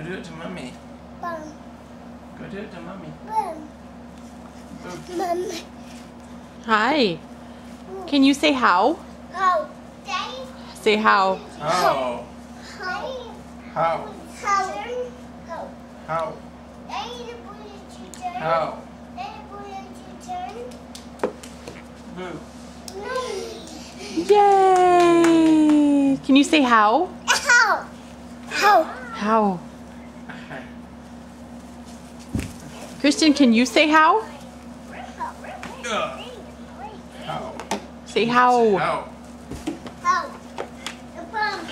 Go do it to mommy. Bum. Go do it to mommy. Bum. Boo. Mommy. Hi. Can you say how? How? Daddy. Say how. How? How? How? How? How? Daddy, the boy is your turn. How? Daddy, the boy is your turn. Boo. No. Yay! Can you say how? How? How? How? Christian, can you say how? How? Say how. How? How? The bum.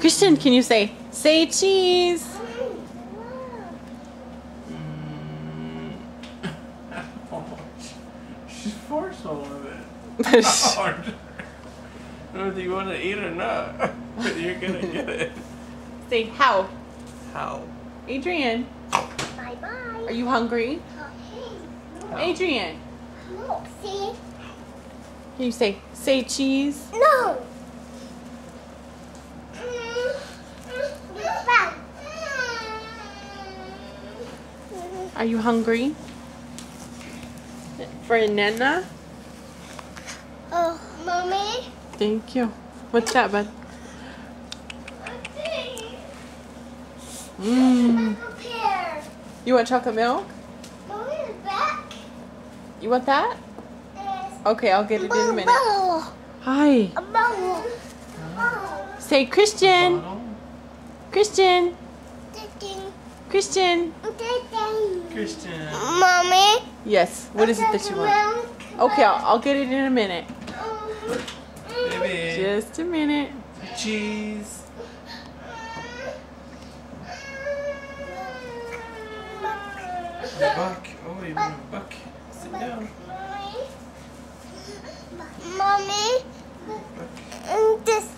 Christian, can you say cheese? She's forceful with it. I don't know if you want to eat or not, but you're gonna get it. Say how. How? Adrian, Bye-bye. are you hungry? Adrian, No. See? can you say cheese? No. Bum. Are you hungry? For a nana? Oh, Mommy. Thank you. What's that, bud? Mmm. Back up here. You want chocolate milk? Mommy is back. You want that? Yes. Okay, I'll get it in a minute. Bubble. Hi. A bubble. Oh. Say Christian. Bottle? Christian. Taking. Christian. Taking. Christian. Mommy. Yes. What is it that you want? Okay, I'll get it in a minute. Baby. Just a minute. Cheese. A buck. Oh, you want a buck? Sit down. Mommy. Buck. This